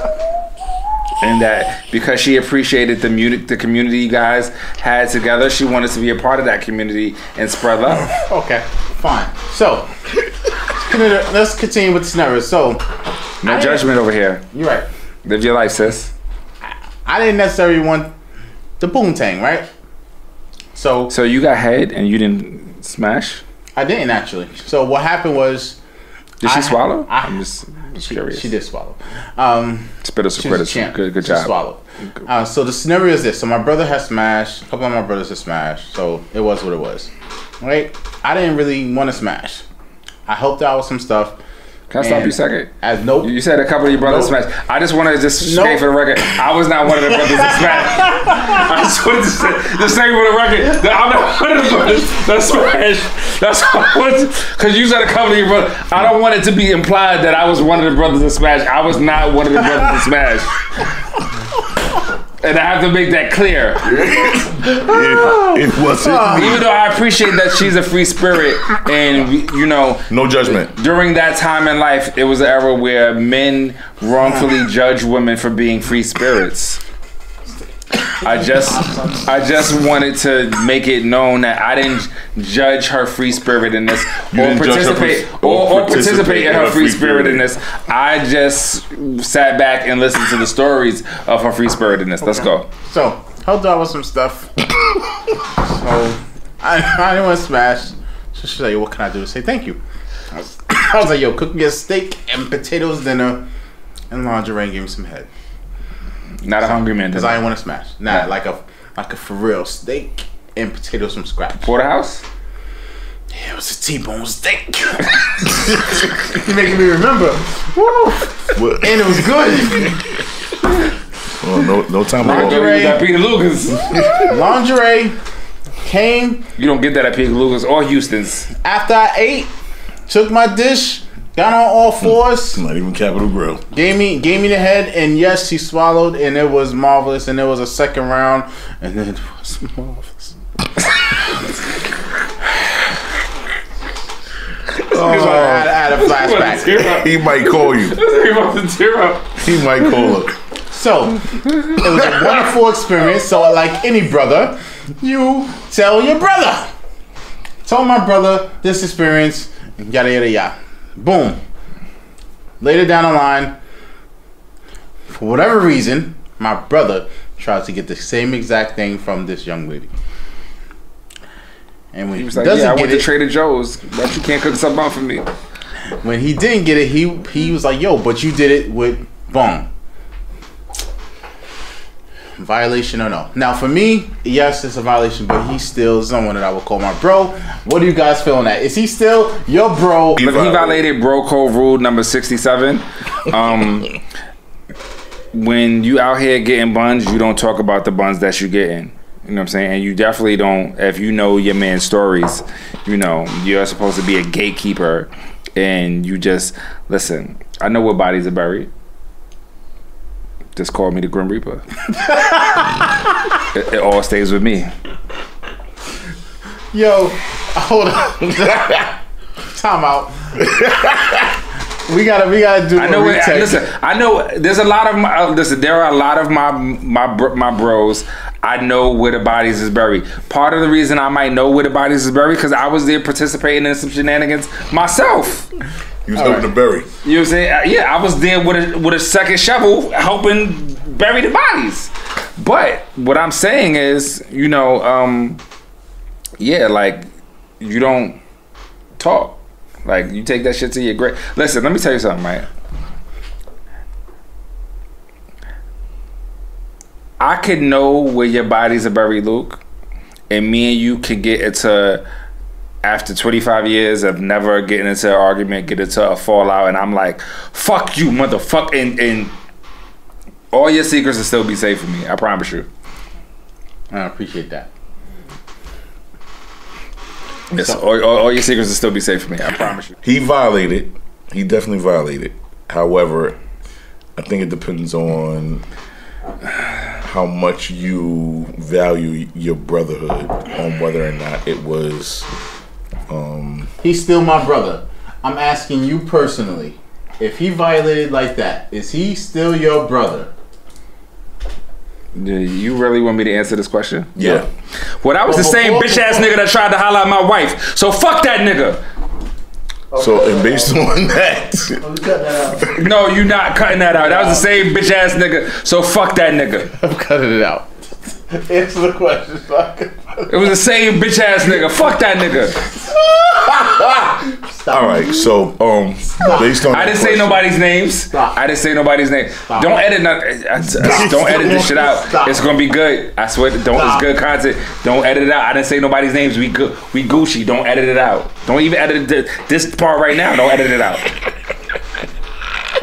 B: And that because she appreciated the community you guys had together, she wanted to be a part of that community and spread love.
A: Okay, fine. So, let's continue with the scenario. So,
B: no judgment over here.
A: You're right.
B: Live your life, sis.
A: I didn't necessarily want the boontang, right? So
B: you got head and you didn't smash?
A: I didn't actually. So what happened was...
B: Did she swallow? I'm just curious.
A: She did swallow.
B: Spit us some credits. Good job.
A: She swallowed. So the scenario is this. So my brother has smashed. A couple of my brothers have smashed. So it was what it was. Right? I didn't really want to smash. I helped out with some stuff.
B: Can I stop you a second?
A: Nope.
B: You said a couple of your brothers smashed. I just want to state for the record, I was not one of the brothers that smashed. I just wanted to say for the record that I'm not one of the brothers that smashed. That's what I wanted. Because you said a couple of your brothers. I don't want it to be implied that I was one of the brothers that smashed. I was not one of the brothers that smashed. And I have to make that clear.
C: It wasn't me.
B: Even though I appreciate that she's a free spirit and, you know...
C: No judgment.
B: During that time in life, it was an era where men wrongfully judge women for being free spirits. I just wanted to make it known that I didn't judge her free spiritedness or participate in her free spiritedness. I just sat back and listened to the stories of her free spiritedness. Let's go.
A: So, helped out with some stuff. So, I didn't want to smash. So she's like, what can I do to say thank you? I was like, yo, cook me a steak and potatoes dinner and lingerie and give me some head.
B: Not a hungry man.
A: Because I didn't want to smash. Nah, like a for real steak and potatoes from scratch.
B: Porterhouse?
A: Yeah, it was a T-bone steak. You're making me remember. Woo! And it was good.
C: Well, no time to
B: Lingerie at Peter Luger's.
A: Lingerie came.
B: You don't get that at Peter Luger's or Houston's.
A: After I ate, took my dish, got on all fours.
C: Not even Capital Grill.
A: Gave me the head, and yes, she swallowed, and it was marvelous. And there was a second round, and then it was marvelous. I had a flashback.
C: He might call you. He might call her.
A: So, it was a wonderful experience. So, like any brother, you tell your brother. Told my brother this experience, yada yada yada. Boom. Later down the line, for whatever reason, my brother tried to get the same exact thing from this young lady. And when
B: he was like, I went to Trader Joe's, but you can't cook something out for me.
A: When he didn't get it, he was like, yo, but you did it with boom. Violation or no? Now for me, yes, it's a violation, but he's still someone that I would call my bro. What do you guys feel on that? Is he still your bro?
B: He violated bro code rule number 67. When you out here getting buns, you don't talk about the buns that you getting. You know what I'm saying? And you definitely don't, if you know your man's stories, you know, you're supposed to be a gatekeeper and you just, listen, I know where bodies are buried. Just call me the Grim Reaper. it all stays with me.
A: Yo, hold on. Time out. we gotta do.
B: I know. Listen, I know. There's a lot of my. Listen, there are a lot of my bros. I know where the bodies is buried. Part of the reason I might know where the bodies is buried because I was there participating in some shenanigans myself.
C: You was helping to bury.
B: You know what I'm saying? Yeah, I was there with a second shovel helping bury the bodies. But what I'm saying is, you know, yeah, like you don't talk. Like you take that shit to your grave. Listen, let me tell you something, right? I could know where your bodies are buried, Luke, and me and you could get into. After 25 years of never getting into an argument, get into a fallout, and I'm like, fuck you, motherfucker, and all your secrets will still be safe for me. I promise you.
A: I appreciate that.
B: Yes, all your secrets will still be safe for me. I promise you.
C: He violated. He definitely violated. However, I think it depends on how much you value your brotherhood on whether or not it was...
A: He's still my brother. I'm asking you personally, if he violated like that, is he still your brother?
B: Do you really want me to answer this question?
C: Yeah.
B: Well, that was the same bitch ass nigga that tried to holler at my wife. So fuck that nigga.
C: So, and based on that...
B: No, you not cutting that out. That was the same bitch ass nigga. So fuck that nigga.
A: I'm cutting it out. Answer the question.
B: It was the same bitch ass nigga. Fuck that nigga.
C: All right, so based on
B: I didn't say nobody's names. I didn't say nobody's name. Don't edit don't edit this shit out. It's gonna be good. I swear. It's good content. Don't edit it out. I didn't say nobody's names. We good. We Gucci. Don't edit it out. Don't even edit this part right now. Don't edit it out.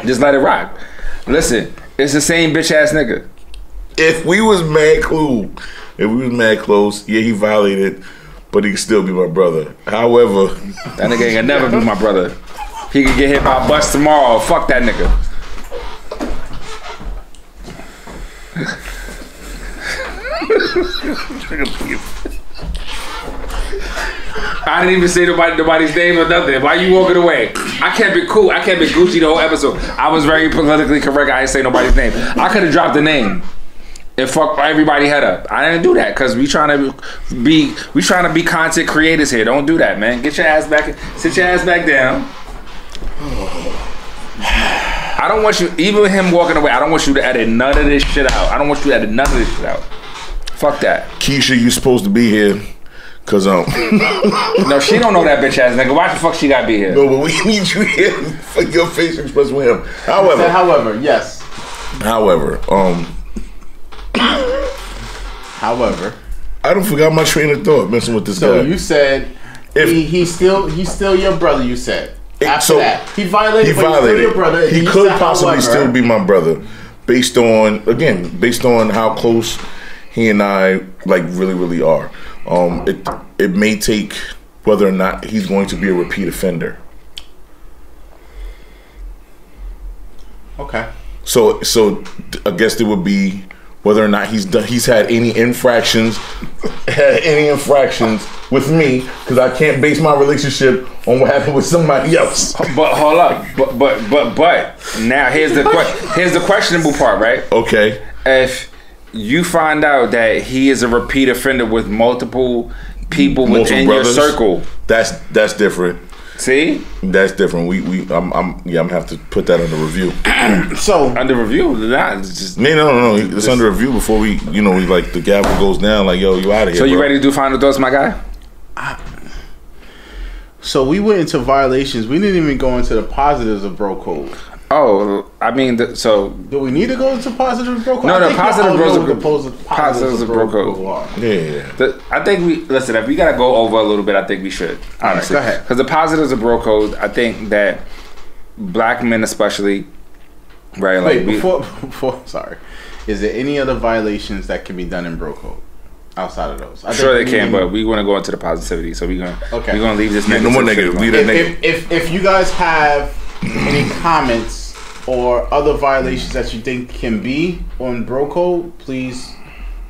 B: Just let it rock. Listen, it's the same bitch ass nigga.
C: If we was mad cool, if we was mad close, yeah, he violated, but he could still be my brother. However,
B: that nigga ain't gonna never be my brother. He could get hit by a bus tomorrow. Fuck that nigga. I didn't even say nobody's name or nothing. Why you walking away? I kept it cool. I kept it Gucci the whole episode. I was very politically correct. I didn't say nobody's name. I could have dropped the name. and fuck everybody head up. I didn't do that because we trying to be content creators here. Don't do that, man. Get your ass back, sit your ass back down. I don't want you, even with him walking away, I don't want you to edit none of this shit out. I don't want you to edit none of this shit out. Fuck that.
C: Keisha, you supposed to be here. Cause
B: no, she don't know that bitch ass nigga. Why the fuck she gotta be here?
C: No, but we need you here for your facial expression with him.
A: However, yes.
C: However, I don't forgot my train of thought messing with this guy.
A: So you said he's still your brother. You said after that he violated. But he's still your brother.
C: He could possibly still be my brother, based on how close he and I like really are. It may take whether or not he's going to be a repeat offender.
A: Okay.
C: So I guess there would be whether or not he's had any infractions with me, because I can't base my relationship on what happened with somebody else.
B: But hold up, but now here's the questionable part, right?
C: Okay.
B: If you find out that he is a repeat offender with multiple people within your circle,
C: that's different.
B: See,
C: that's different. I'm gonna have to put that under review.
B: So under review, just
C: no. It's under review before we like the gavel goes down. Like, yo, you out of here.
B: So you ready to do final thoughts, my guy?
A: So we went into violations. We didn't even go into the positives of bro code.
B: Oh, I mean, do
A: we need to go into positives of bro code?
B: No, positives of bro code.
C: Yeah.
B: I think listen. If we gotta go over a little bit, I think we should. Honestly,
A: go ahead.
B: Because the positives of bro code, I think that black men especially, right?
A: Wait, before, sorry. Is there any other violations that can be done in bro code outside of those?
B: Sure they can, but we want to go into the positivity, so we're gonna leave this negative.
C: No more negative.
A: If you guys have any comments or other violations that you think can be on bro code, please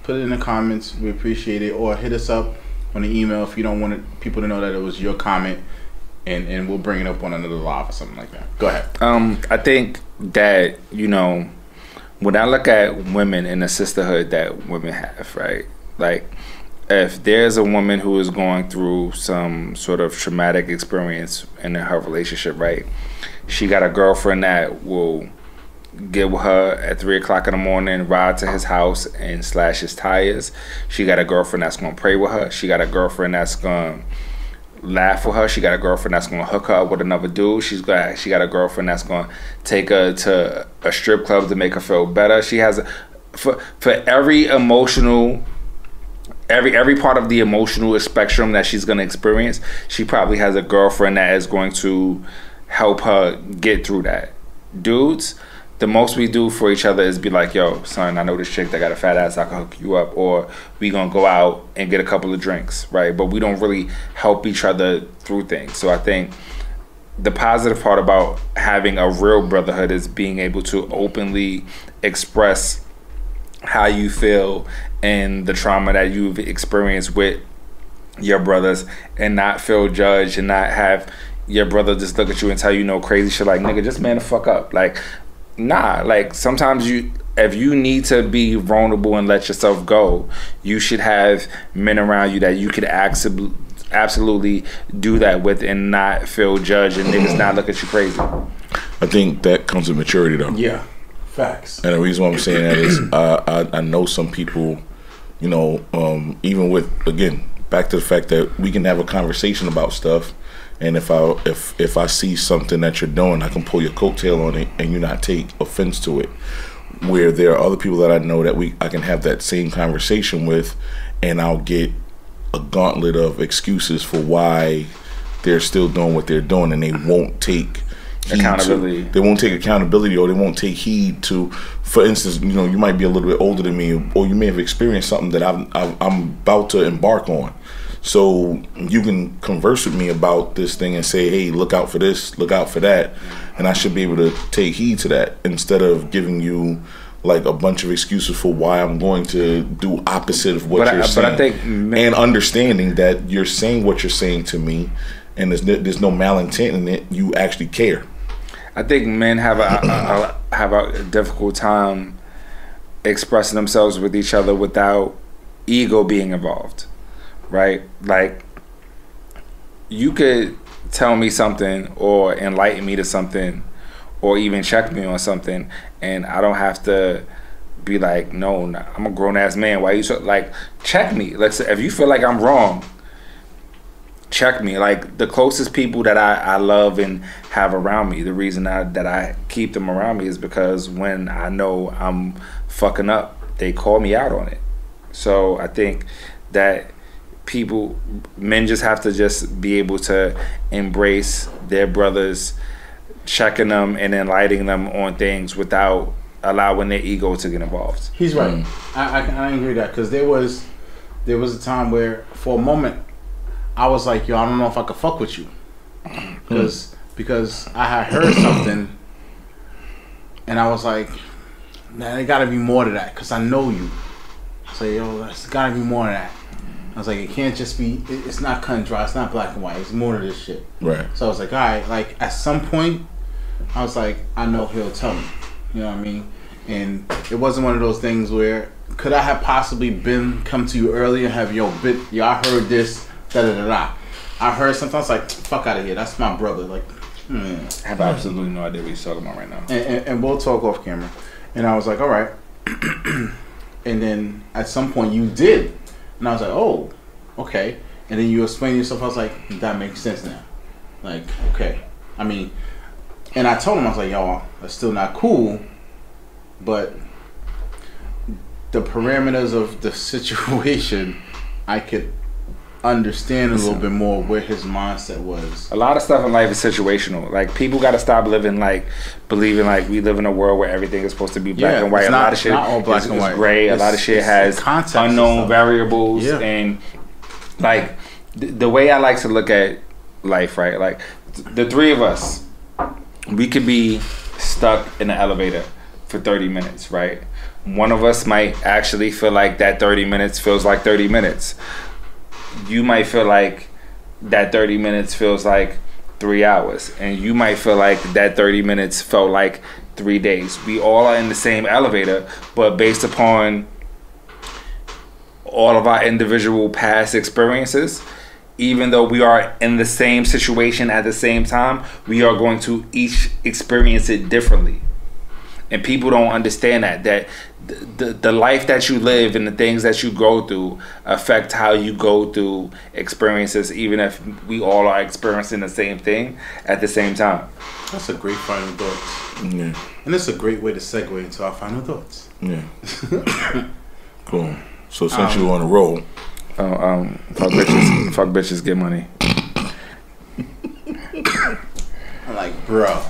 A: put it in the comments. We appreciate it. Or hit us up on the email if you don't want people to know that it was your comment, and we'll bring it up on another live or something like that. Go ahead.
B: I think that when I look at women in the sisterhood that women have, right? Like, if there's a woman who is going through some sort of traumatic experience in her relationship, right? She got a girlfriend that will get with her at 3 o'clock in the morning, ride to his house and slash his tires. She got a girlfriend that's going to pray with her. She got a girlfriend that's going to laugh with her. She got a girlfriend that's going to hook her up with another dude. She got a girlfriend that's going to take her to a strip club to make her feel better. She has for every emotional, every part of the emotional spectrum that she's going to experience, she probably has a girlfriend that is going to help her get through that. Dudes, the most we do for each other is be like, yo, son, I know this chick that got a fat ass, I can hook you up, or we gonna go out and get a couple of drinks, right? But we don't really help each other through things. So I think the positive part about having a real brotherhood is being able to openly express how you feel and the trauma that you've experienced with your brothers, and not feel judged, and not have your brother just look at you and tell you no crazy shit like, nigga, just man the fuck up. Like, nah, like sometimes if you need to be vulnerable and let yourself go, you should have men around you that you could absolutely do that with and not feel judged and niggas not look at you crazy.
C: I think that comes with maturity though.
A: Yeah, facts.
C: And the reason why I'm saying that is I know some people, even with, again, back to the fact that we can have a conversation about stuff. And if I see something that you're doing, I can pull your coattail on it and you not take offense to it. Where there are other people that I know that I can have that same conversation with, and I'll get a gauntlet of excuses for why they're still doing what they're doing, and they won't take accountability. They won't take accountability, or they won't take heed to. For instance, you might be a little bit older than me, or you may have experienced something that I'm about to embark on. So you can converse with me about this thing and say, hey, look out for this, look out for that. And I should be able to take heed to that, instead of giving you like a bunch of excuses for why I'm going to do opposite of what you're saying. But I think, and understanding that you're saying what you're saying to me, and there's no malintent in it. You actually care.
B: I think men have a difficult time expressing themselves with each other without ego being involved, right? Like, you could tell me something or enlighten me to something or even check me on something, and I don't have to be like, no, I'm a grown-ass man. Why you so, like, check me. Let's say, if you feel like I'm wrong, check me. Like, the closest people that I love and have around me, the reason that I keep them around me is because when I know I'm fucking up, they call me out on it. So I think that men just have to just be able to embrace their brothers, checking them and enlightening them on things without allowing their ego to get involved.
A: He's right. I agree with that, because there was a time where for a moment I was like, yo, I don't know if I could fuck with you, because I had heard something and I was like, man, there gotta be more to that, because I know you. So yo, there's gotta be more to that. I was like, it can't just be, it's not cut and dry, it's not black and white, it's more to this shit.
C: Right.
A: So I was like, all right, like at some point I was like, I know he'll tell me. You know what I mean? And it wasn't one of those things where, could I have possibly come to you earlier and have, yo, I heard this, da-da-da-da. I heard something, I was like, fuck out of here, that's my brother. Like,
B: I have absolutely no idea what he's talking about right now.
A: And we'll talk off camera. And I was like, all right. And then at some point you did. And I was like, oh, okay. And then you explained yourself, I was like, that makes sense now. Like, okay. I mean, and I told him, I was like, yo, that's still not cool, but the parameters of the situation, I could understand a little bit more where his mindset was.
B: A lot of stuff in life is situational. Like, people got to stop living like, believing like we live in a world where everything is supposed to be black and white. A lot of shit is gray. A lot of shit has unknown variables. Yeah. And like, the way I like to look at life, right? Like, the three of us, we could be stuck in the elevator for 30 minutes, right? One of us might actually feel like that 30 minutes feels like 30 minutes. You might feel like that 30 minutes feels like 3 hours. And you might feel like that 30 minutes felt like 3 days. We all are in the same elevator, but based upon all of our individual past experiences, even though we are in the same situation at the same time, we are going to each experience it differently. And people don't understand that the life that you live and the things that you go through affect how you go through experiences, even if we all are experiencing the same thing at the same time.
A: That's a great final thought. Yeah. And it's a great way to segue into our final thoughts. Yeah.
C: Cool. So since you on a roll,
B: fuck bitches, get money.
A: I'm like, bro.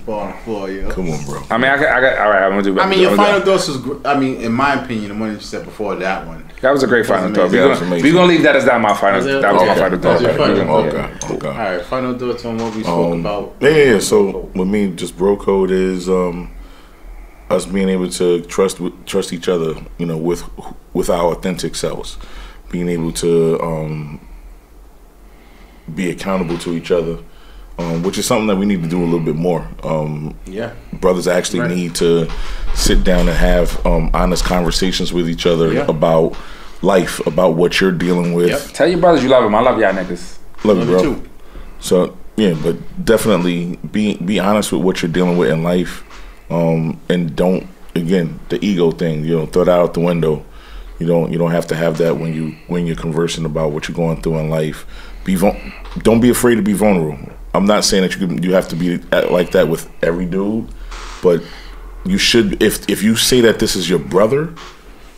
A: Ball on the floor, yo.
C: Come on, bro.
B: I mean, I got. All right, I'm gonna do.
A: I mean, your final thoughts was. I mean, in my opinion, the one that you said before that one.
B: That was a great final thought. We're gonna leave that as not my final. That was my final thought.
A: Okay. All right, final thoughts on what we spoke about.
C: Yeah. So with me, just bro code is us being able to trust each other. You know, with our authentic selves, being able to be accountable to each other. Which is something that we need to do a little bit more. Brothers actually need to sit down and have honest conversations with each other about life, about what you're dealing with.
B: Yep. Tell your brothers you love them. I love y'all niggas.
C: Love you, bro. Too. So yeah, but definitely be honest with what you're dealing with in life, and don't, again, the ego thing. You know, throw that out the window. You don't have to have that when you're conversing about what you're going through in life. Don't be afraid to be vulnerable. I'm not saying that you have to be like that with every dude, but you should. If you say that this is your brother,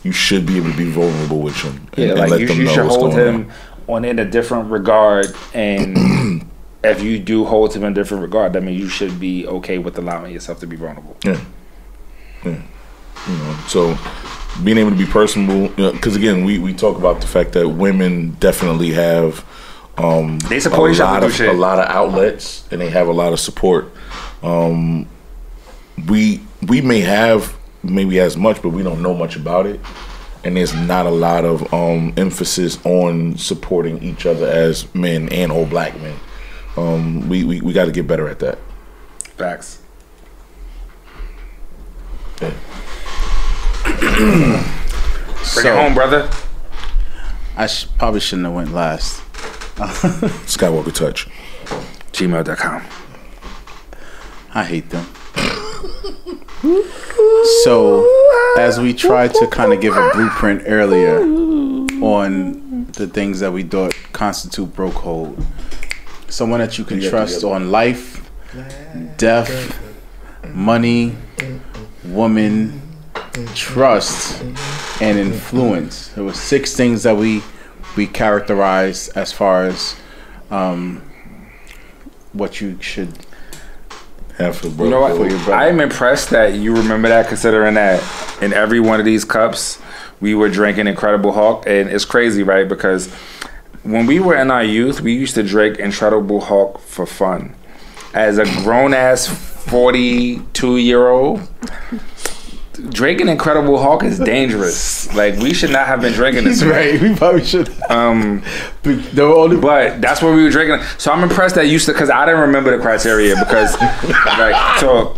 C: you should be able to be vulnerable with him.
B: And like you should hold him on in a different regard, and if you do hold him in a different regard, that means you should be okay with allowing yourself to be vulnerable.
C: Yeah. You know, so being able to be personable, because again, we talk about the fact that women definitely have.
B: They support each other.
C: A lot of outlets, and they have a lot of support. We may have maybe as much, but we don't know much about it, and there's not a lot of emphasis on supporting each other as men and or black men. We got to get better at that.
B: Facts.
C: Yeah.
B: Bring it home, brother.
A: I probably shouldn't have went last.
C: Skywalker Touch.
B: Gmail.com.
A: I hate them. So, as we tried to kind of give a blueprint earlier on the things that we thought constitute bro code, someone that you can trust on life, death, money, woman, trust, and influence. There were 6 things that we characterized as far as what you should
C: have for bro.
B: You know what? I am impressed that you remember that, considering that in every one of these cups we were drinking Incredible Hulk, and it's crazy, right? Because when we were in our youth, we used to drink Incredible Hulk for fun. As a grown ass 42-year-old, drinking Incredible Hulk is dangerous. Like, we should not have been drinking this.
A: He's right. We probably should.
B: But that's what we were drinking. So I'm impressed that you still, because I didn't remember the criteria. Because, like, so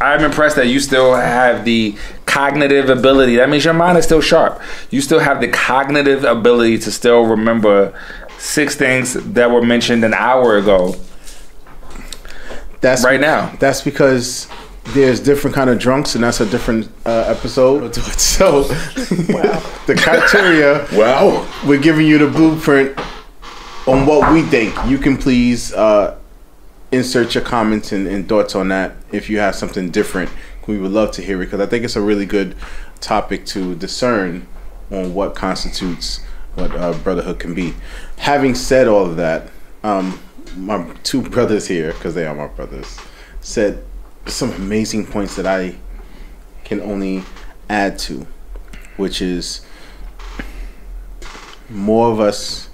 B: I'm impressed that you still have the cognitive ability. That means your mind is still sharp. You still have the cognitive ability to still remember 6 things that were mentioned an hour ago. Right now.
A: That's because there's different kind of drunks, and that's a different episode. So, the criteria.
C: Wow.
A: We're giving you the blueprint on what we think. You can please insert your comments and thoughts on that if you have something different. We would love to hear it, because I think it's a really good topic to discern on what constitutes what brotherhood can be. Having said all of that, my 2 brothers here, because they are my brothers, said some amazing points that I can only add to, which is more of us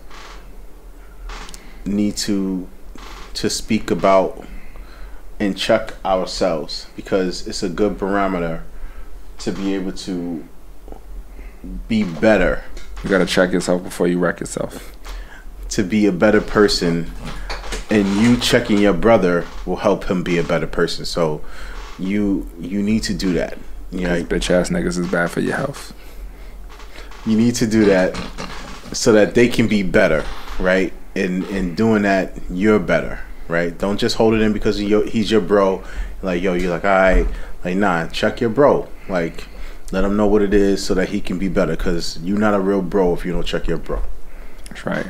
A: need to speak about and check ourselves, because it's a good barometer to be able to be better.
B: You gotta check yourself before you wreck yourself.
A: To be a better person, and you checking your brother will help him be a better person. So you need to do that. You know,
B: bitch ass niggas is bad for your health.
A: You need to do that so that they can be better, right? In doing that, you're better, right? Don't just hold it in because he's your bro. Like, yo, you're like, all right. Like, nah, check your bro. Like, let him know what it is so that he can be better, because you're not a real bro if you don't check your bro.
B: That's right.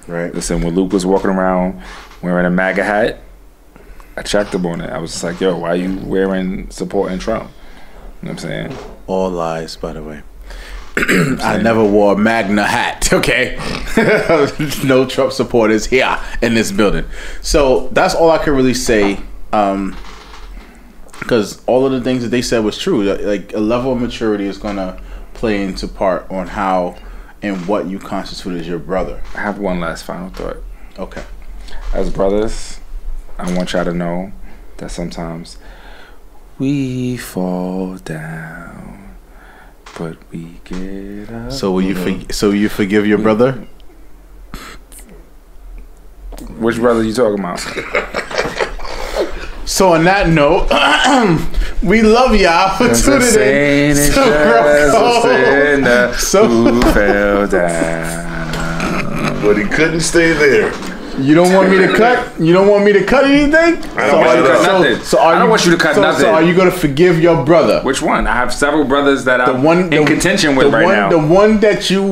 A: Right.
B: Listen, when Luke was walking around wearing a MAGA hat, I checked him on it. I was just like, yo, why are you wearing supporting Trump? You know what I'm saying?
A: All lies, by the way. I never wore a Magna hat, okay? No Trump supporters here in this building. So that's all I can really say, because all of the things that they said was true. Like, a level of maturity is going to play into part on how and what you constitute as your brother.
B: I have one last final thought.
A: Okay.
B: As brothers, I want y'all to know that sometimes we fall down, but we get up.
A: So will you forgive your brother?
B: Which brother are you talking about?
A: So on that note, we love y'all for tuning in.
B: Who fell down,
C: but he couldn't stay there.
A: You don't want me to cut? You don't want me to cut anything?
B: I don't want you to cut nothing. I don't want you to cut nothing.
A: So are you going to forgive your brother?
B: Which one? I have several brothers that I'm in contention with right now.
A: The one that you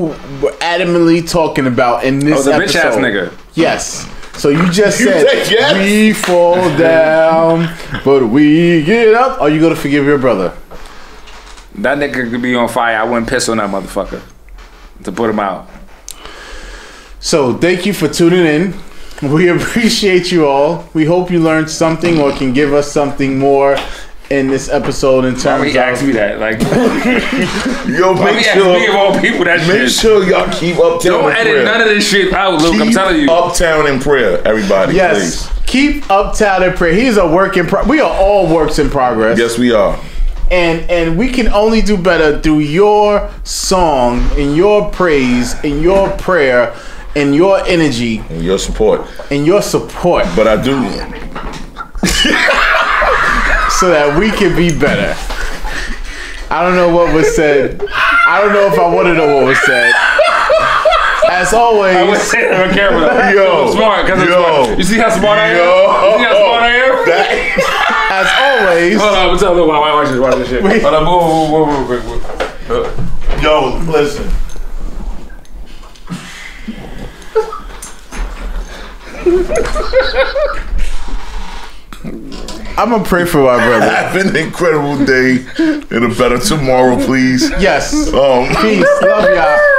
A: were adamantly talking about in this episode.
B: Oh, the bitch ass nigga.
A: Yes. So you just said, yes. We fall down, but we get up. Are you going to forgive your brother?
B: That nigga could be on fire. I wouldn't piss on that motherfucker to put him out.
A: So thank you for tuning in. We appreciate you all. We hope you learned something or can give us something more in this episode in terms of...
B: ask me that? Like,
C: yo, make sure y'all keep Uptown
B: Don't edit prayer. None of this shit out, Luke. I'm telling you.
C: Uptown in prayer, everybody.
A: Yes.
C: Please.
A: Keep Uptown in prayer. He's a work in progress. We are all works in progress.
C: Yes, we are.
A: And we can only do better through your song and your praise and your prayer and your energy
C: and your support.
A: But
C: I do.
A: So that we can be better. I don't know what was said. I don't know if I want to know what was said. As always,
B: I would say that on camera.
C: Yo,
B: smart, because it's smart. You see how smart I am? You see how smart I am?
A: as always.
B: Hold on, tell them why watch this shit. Hold on, move.
C: Yo, listen.
A: I'm gonna pray for my brother.
C: Have an incredible day and a better tomorrow, please.
A: Yes. Peace. Love y'all.